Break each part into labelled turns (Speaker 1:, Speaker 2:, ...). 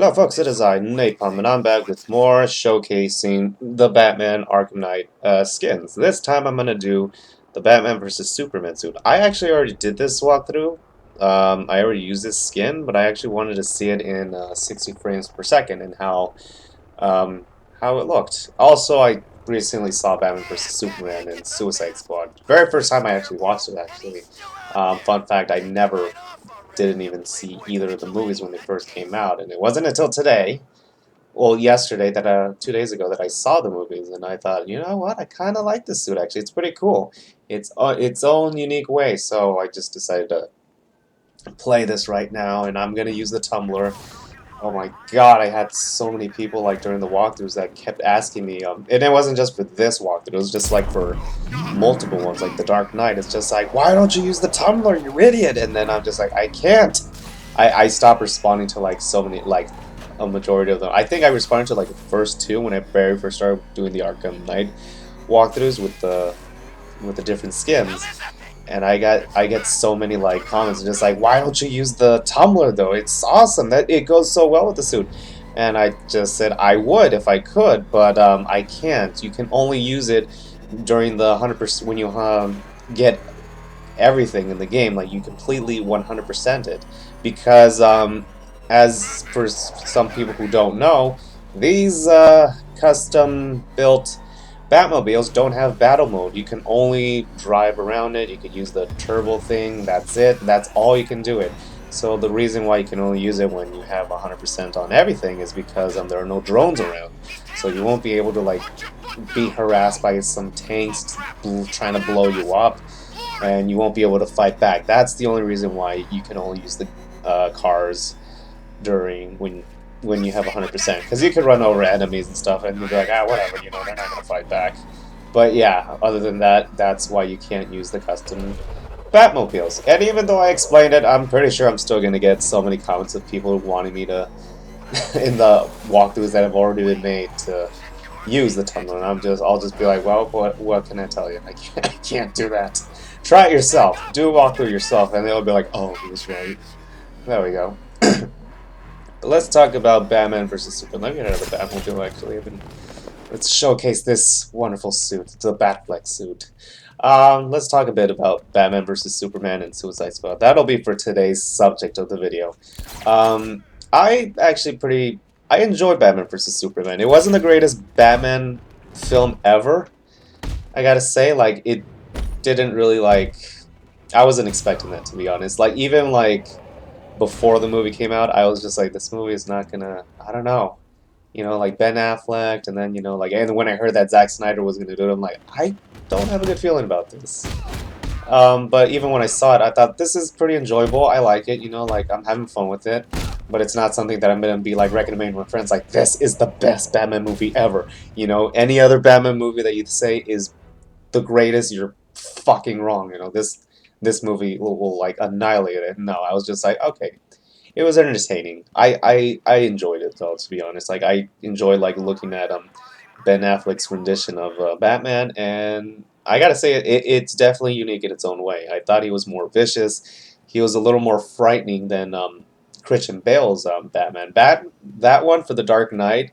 Speaker 1: Hello folks, it is I, Napalm, and I'm back with more showcasing the Batman Arkham Knight skins. This time I'm going to do the Batman vs. Superman suit. I actually already did this walkthrough. I already used this skin, but I actually wanted to see it in 60 frames per second and how it looked. Also, I recently saw Batman vs. Superman in Suicide Squad. Very first time I actually watched it, actually. Fun fact, I never didn't even see either of the movies when they first came out, and it wasn't until today, well, yesterday, that 2 days ago, that I saw the movies, and I thought, you know what, I kind of like this suit. Actually, it's pretty cool. It's its own unique way, so I just decided to play this right now, and I'm gonna use the tumbler. Oh my god, I had so many people like during the walkthroughs that kept asking me, and it wasn't just for this walkthrough, it was just like for multiple ones, like the Dark Knight. It's just like, why don't you use the tumbler, you idiot? And then I'm just like, I can't. I stopped responding to like so many, like a majority of them. I think I responded to like the first two when I very first started doing the Arkham Knight walkthroughs with the different skins. And I get so many like comments just like, why don't you use the tumbler though? It's awesome. That it goes so well with the suit. And I just said I would if I could, but I can't. You can only use it during the 100% when you get everything in the game. Like you completely 100% it, because as for some people who don't know, these custom built Batmobiles don't have battle mode. You can only drive around it. You can use the turbo thing. That's it. That's all you can do it. So the reason why you can only use it when you have 100% on everything is because there are no drones around. So you won't be able to like be harassed by some tanks trying to blow you up, and you won't be able to fight back. That's the only reason why you can only use the cars during when you have 100%, because you could run over enemies and stuff and you'd be like, ah, whatever, you know, they're not gonna fight back. But yeah, other than that, that's why you can't use the custom Batmobiles. And even though I explained it, I'm pretty sure I'm still gonna get so many comments of people wanting me to in the walkthroughs that have already been made to use the tunnel, and I'll just be like, well, what can I tell you? I can't do that. Try it yourself. Do a walkthrough yourself, and they'll be like, oh, he was right. There we go. Let's talk about Batman vs. Superman. Let me get out of the Batmobile, actually. Let's showcase this wonderful suit. It's a Batfleck suit. Let's talk a bit about Batman vs. Superman and Suicide Squad. That'll be for today's subject of the video. I enjoyed Batman vs. Superman. It wasn't the greatest Batman film ever, I gotta say. Like, it didn't really, like... I wasn't expecting that, to be honest. Like, even, like, before the movie came out, I was just like, this movie is not gonna... I don't know. You know, like, Ben Affleck, and then, you know, like... And when I heard that Zack Snyder was gonna do it, I'm like, I don't have a good feeling about this. But even when I saw it, I thought, this is pretty enjoyable. I like it, you know, like, I'm having fun with it. But it's not something that I'm going to be, like, recommending to my friends, like, this is the best Batman movie ever. You know, any other Batman movie that you say is the greatest, you're fucking wrong, you know. This movie will like, annihilate it. No, I was just like, okay. It was entertaining. I enjoyed it, though, to be honest. Like, I enjoyed, like, looking at Ben Affleck's rendition of Batman, and I gotta say, it's definitely unique in its own way. I thought he was more vicious. He was a little more frightening than Christian Bale's Batman. That one for the Dark Knight,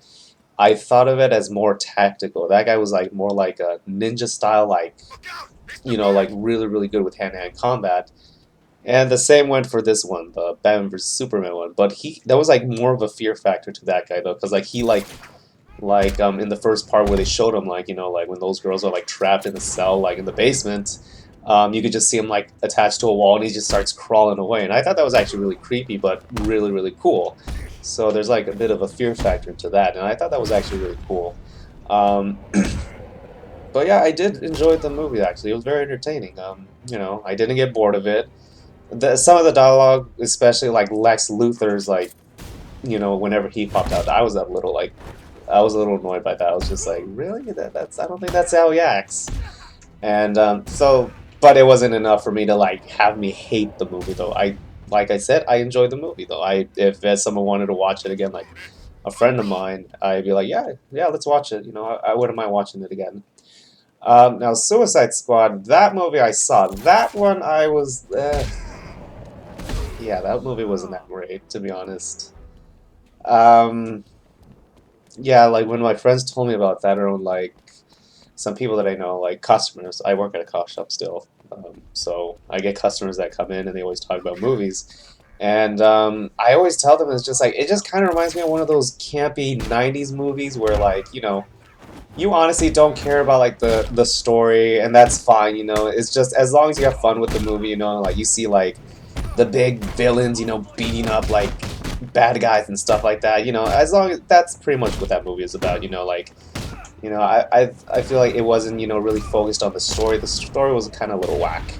Speaker 1: I thought of it as more tactical. That guy was like more like a ninja style, like, you know, like really, really good with hand-to-hand combat. And the same went for this one, the Batman vs Superman one. But that was like more of a fear factor to that guy though, because like he like in the first part where they showed him, like, you know, like when those girls are like trapped in a cell, like in the basement. You could just see him like attached to a wall, and he just starts crawling away. And I thought that was actually really creepy, but really, really cool. So there's like a bit of a fear factor to that, and I thought that was actually really cool. Um, but yeah, I did enjoy the movie. Actually, it was very entertaining. You know, I didn't get bored of it. Some of the dialogue, especially like Lex Luthor's, like, you know, whenever he popped out, I was a little annoyed by that. I was just like, really? That's I don't think that's how he acts. And but it wasn't enough for me to like have me hate the movie though. Like I said, I enjoyed the movie though. If someone wanted to watch it again, like a friend of mine, I'd be like, yeah, let's watch it. You know, I wouldn't mind watching it again. Now Suicide Squad, that movie I saw, that one I was, yeah, that movie wasn't that great, to be honest. Um, yeah, like when my friends told me about that, or like some people that I know, like customers. I work at a coffee shop still, so I get customers that come in and they always talk about movies. And I always tell them it's just like it just kind of reminds me of one of those campy '90s movies where like you honestly don't care about like the story, and that's fine. It's just as long as you have fun with the movie. Like you see like the big villains, beating up like bad guys and stuff like that. As long as that's pretty much what that movie is about. Like I feel like it wasn't really focused on the story. The story was kind of a little whack.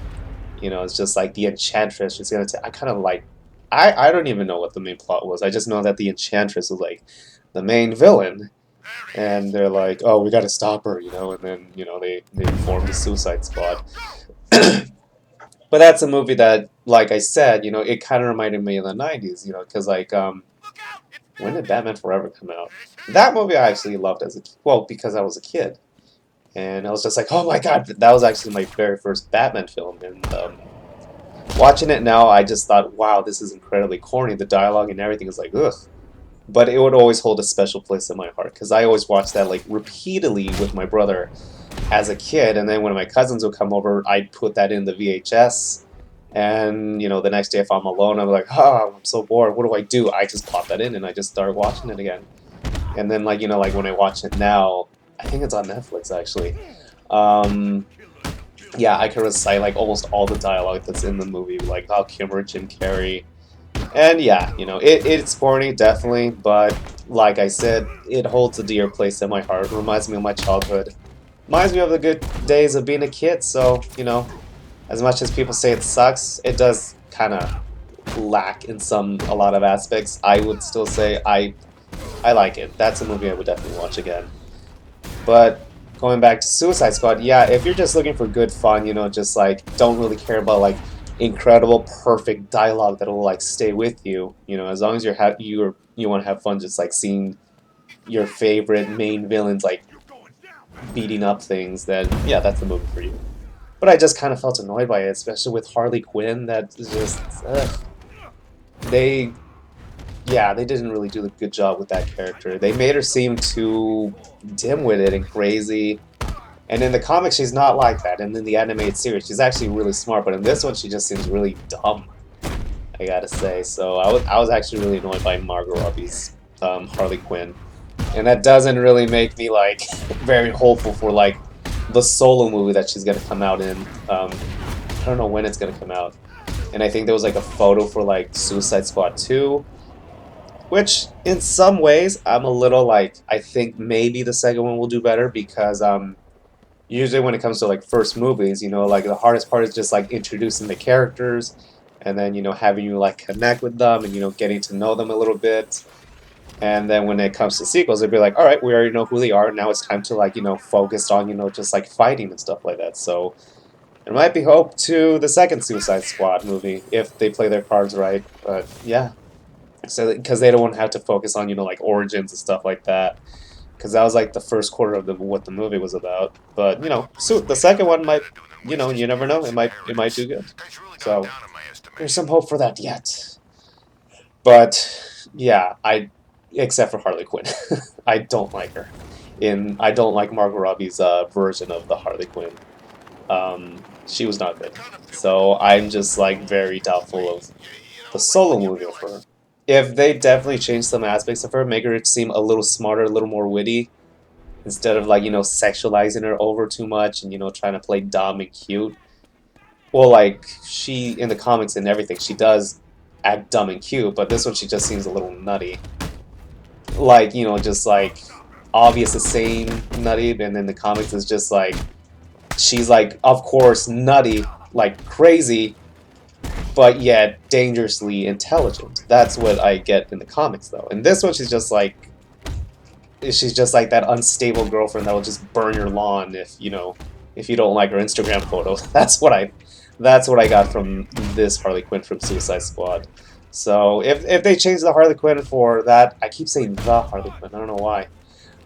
Speaker 1: It's just like the Enchantress is gonna. I kind of like. I don't even know what the main plot was. I just know that the Enchantress was like the main villain, and they're like, oh, we got to stop her, and then they form the Suicide Squad. But that's a movie that, like I said, it kind of reminded me of the '90s, because like when did Batman Forever come out? That movie I actually loved as a well because I was a kid, and I was just like, oh my god, that was actually my very first Batman film, and watching it now, I just thought, wow, this is incredibly corny. The dialogue and everything is like, ugh. But it would always hold a special place in my heart because I always watched that like repeatedly with my brother as a kid, and then when my cousins would come over, I'd put that in the VHS, and the next day if I'm alone, I'm like, oh, I'm so bored. What do I do? I just pop that in and I just start watching it again. And then like like when I watch it now, I think it's on Netflix actually. Um, yeah, I can recite like almost all the dialogue that's in the movie, like Val Kilmer, Jim Carrey. And yeah, it's corny, definitely, but like I said, it holds a dear place in my heart. It reminds me of my childhood. Reminds me of the good days of being a kid, so, as much as people say it sucks, it does kind of lack in a lot of aspects. I would still say I like it. That's a movie I would definitely watch again. But going back to Suicide Squad, yeah, if you're just looking for good fun, just like don't really care about like incredible, perfect dialogue that'll like stay with you, as long as you want to have fun, just like seeing your favorite main villains like beating up things, then yeah, that's the movie for you. But I just kind of felt annoyed by it, especially with Harley Quinn. That is just they yeah, they didn't really do a good job with that character. They made her seem too dim-witted and crazy. And in the comics, she's not like that. And in the animated series, she's actually really smart. But in this one, she just seems really dumb, I gotta say. So I was actually really annoyed by Margot Robbie's Harley Quinn. And that doesn't really make me, like, very hopeful for, like, the solo movie that she's gonna come out in. I don't know when it's gonna come out. And I think there was, like, a photo for, like, Suicide Squad 2. Which, in some ways, I'm a little, like, I think maybe the second one will do better because, usually when it comes to like first movies, like the hardest part is just like introducing the characters and then having you like connect with them and getting to know them a little bit. And then when it comes to sequels, they'd be like, all right, we already know who they are. Now it's time to like focus on just like fighting and stuff like that. So there might be hope to the second Suicide Squad movie if they play their cards right. But yeah, so because they don't want to have to focus on like origins and stuff like that because that was like the first quarter of what the movie was about. But so the second one might, you never know, it might do good. So there's some hope for that yet. But yeah, except for Harley Quinn, I don't like her. I don't like Margot Robbie's version of the Harley Quinn. She was not good. So I'm just like very doubtful of the solo movie of her. If they definitely change some aspects of her, make her seem a little smarter, a little more witty, instead of like sexualizing her over too much and trying to play dumb and cute. Well, like she in the comics and everything, she does act dumb and cute, but this one she just seems a little nutty. Like just like obvious the same nutty, and then the comics is just like she's like of course nutty, like crazy, but yet dangerously intelligent. That's what I get in the comics though. In this one she's just like that unstable girlfriend that will just burn your lawn if you don't like her Instagram photo. That's what I got from this Harley Quinn from Suicide Squad. So if they change the Harley Quinn for that, I keep saying the Harley Quinn, I don't know why.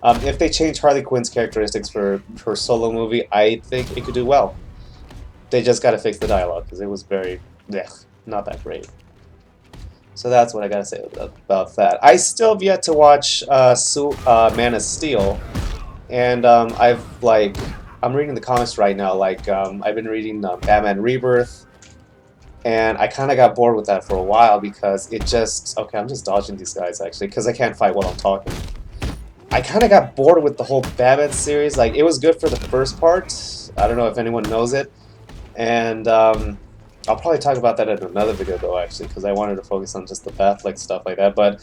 Speaker 1: If they change Harley Quinn's characteristics for her solo movie, I think it could do well. They just gotta fix the dialogue because it was very, not that great. So that's what I gotta say about that. I still have yet to watch Man of Steel, and I'm reading the comics right now. I've been reading Batman Rebirth, and I kind of got bored with that for a while because it just okay. I'm just dodging these guys actually because I can't fight while I'm talking. I kind of got bored with the whole Batman series. Like it was good for the first part. I don't know if anyone knows it, and I'll probably talk about that in another video though, actually, because I wanted to focus on just the Batfleck stuff like that. But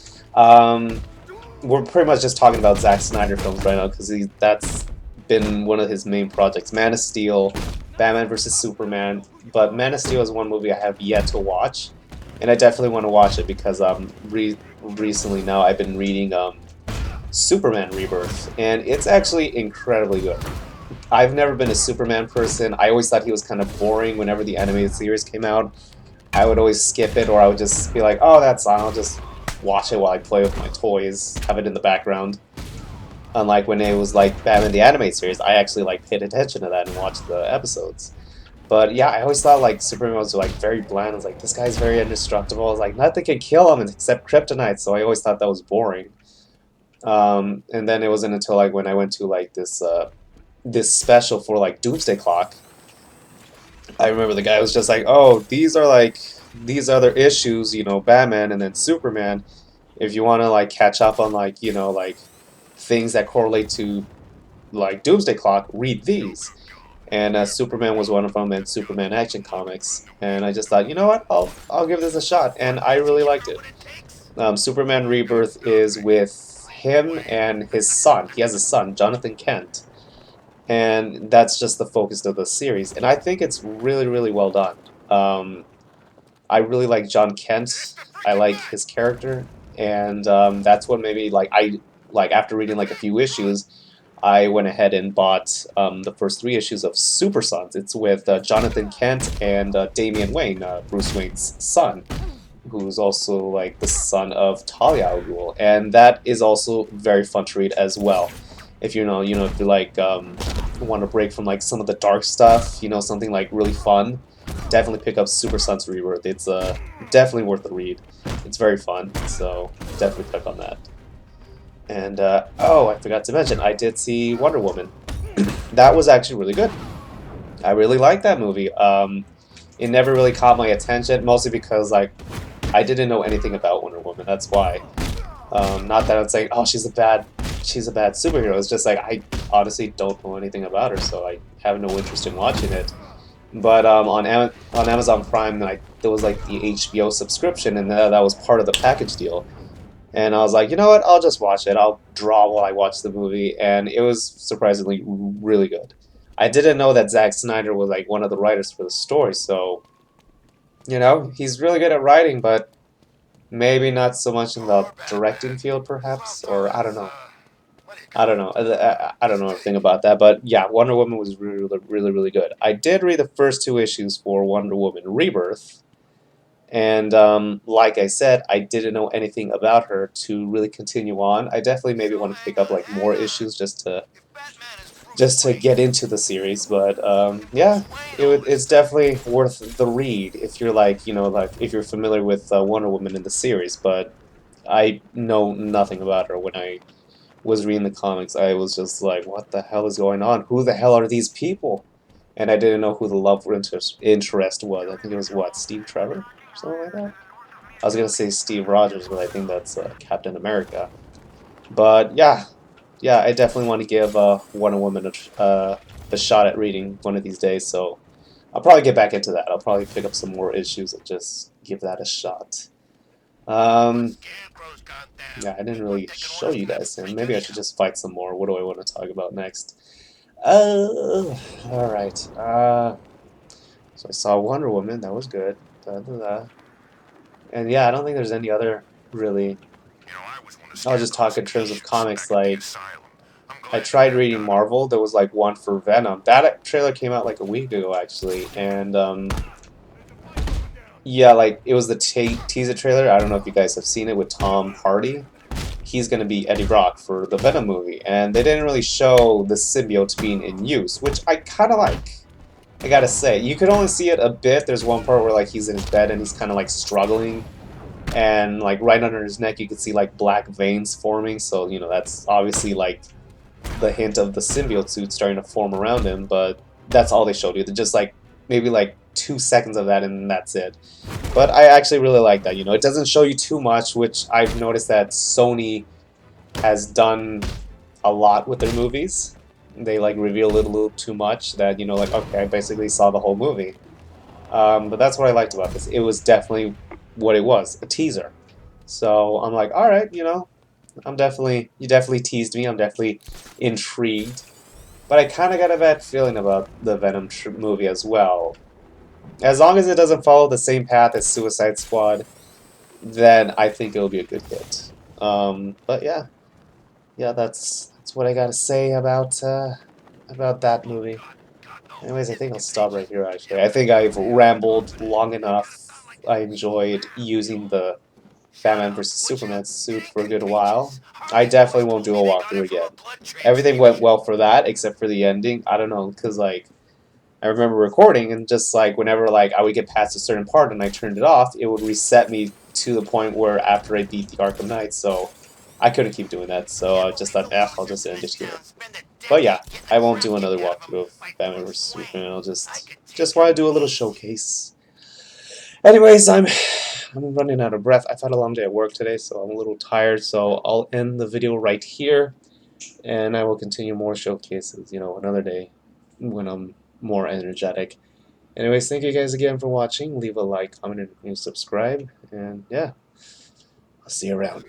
Speaker 1: we're pretty much just talking about Zack Snyder films right now because that's been one of his main projects: Man of Steel, Batman vs Superman. But Man of Steel is one movie I have yet to watch, and I definitely want to watch it because recently now I've been reading Superman Rebirth, and it's actually incredibly good. I've never been a Superman person. I always thought he was kind of boring whenever the animated series came out. I would always skip it, or I would just be like, oh, that's fine, I'll just watch it while I play with my toys, have it in the background. Unlike when it was like Batman the Animated Series, I actually like paid attention to that and watched the episodes. But yeah, I always thought like Superman was like very bland. I was like, this guy's very indestructible. I was like, nothing can kill him except kryptonite, so I always thought that was boring. And then it wasn't until like when I went to like this special for like Doomsday Clock, I remember the guy was just like, oh, these are like these other issues, you know, Batman and then Superman. If you want to like catch up on like like things that correlate to like Doomsday Clock, read these. And Superman was one of them, and Superman Action Comics. And I just thought, you know what, I'll give this a shot, and I really liked it. Superman Rebirth is with him and his son. He has a son, Jonathan Kent, and that's just the focus of the series. And I think it's really, really well done. I really like John Kent. I like his character, and that's what made me like after reading like a few issues, I went ahead and bought the first 3 issues of Super Sons. It's with Jonathan Kent and Damian Wayne, Bruce Wayne's son, who's also like the son of Talia al Ghul, and that is also very fun to read as well. If if you like want to break from like some of the dark stuff, something like really fun, definitely pick up Super Sons Rebirth. It's definitely worth the read. It's very fun, so definitely click on that. And oh, I forgot to mention, I did see Wonder Woman. That was actually really good. I really liked that movie. It never really caught my attention, mostly because like I didn't know anything about Wonder Woman. That's why. Not that I'm saying, oh, she's a bad superhero. It's just like I honestly don't know anything about her, so I have no interest in watching it. But on Amazon Prime, there was like the HBO subscription, and that was part of the package deal. And I was like, you know what? I'll just watch it. I'll draw while I watch the movie, and it was surprisingly really good. I didn't know that Zack Snyder was like one of the writers for the story, so he's really good at writing, but maybe not so much in the directing field, perhaps, or I don't know. I don't know. I don't know anything about that, but yeah, Wonder Woman was really, really, really good. I did read the first 2 issues for Wonder Woman Rebirth, and like I said, I didn't know anything about her to really continue on. I definitely maybe want to pick up like more issues just to get into the series, but yeah, it's definitely worth the read if you're like if you're familiar with Wonder Woman in the series. But I know nothing about her. When I was reading the comics, I was just like, what the hell is going on? Who the hell are these people? And I didn't know who the love interest was. I think it was what, Steve Trevor or something like that. I was gonna say Steve Rogers, but I think that's Captain America. But yeah, I definitely want to give Wonder Woman a shot at reading one of these days, so I'll probably get back into that. I'll probably pick up some more issues and just give that a shot. Yeah, I didn't really show you guys him. Maybe I should just fight some more. What do I want to talk about next? Alright. So I saw Wonder Woman. That was good. And yeah, I don't think there's any other really. I was just talking in terms of comics. Like, I tried reading Marvel. There was like one for Venom. That trailer came out like a week ago, actually, and yeah, like it was the teaser trailer. I don't know if you guys have seen it with Tom Hardy. He's going to be Eddie Brock for the Venom movie, and they didn't really show the symbiote being in use, which I kind of like. I gotta say, you could only see it a bit. There's one part where like he's in his bed and he's kind of like struggling and like right under his neck you can see like black veins forming. So you know that's obviously like the hint of the symbiote suit starting to form around him. But that's all they showed you. They're just like maybe like 2 seconds of that, and that's it. But I actually really like that. You know, it doesn't show you too much, which I've noticed that Sony has done a lot with their movies. They like reveal it a little too much that, you know, like, okay, I basically saw the whole movie. But that's what I liked about this. It was definitely what it was, a teaser. So I'm like, all right, you know, you definitely teased me. I'm definitely intrigued. But I kind of got a bad feeling about the Venom movie as well. As long as it doesn't follow the same path as Suicide Squad, then I think it'll be a good hit. But yeah, that's what I gotta say about that movie. Anyways, I think I'll stop right here. Actually, I think I've rambled long enough. I enjoyed using the Batman vs Superman suit for a good while. I definitely won't do a walkthrough again. Everything went well for that, except for the ending. I don't know, because like I remember recording and just like whenever like I would get past a certain part and I turned it off, it would reset me to the point where after I beat the Arkham Knight, so I couldn't keep doing that. So I just thought, I'll just end it here. But yeah, I won't do another walkthrough of Batman vs Superman. I'll just want to do a little showcase. Anyways, I'm running out of breath. I've had a long day at work today, so I'm a little tired. So I'll end the video right here, and I will continue more showcases, you know, another day when I'm more energetic. Anyways, thank you guys again for watching. Leave a like, comment, and subscribe. And yeah, I'll see you around.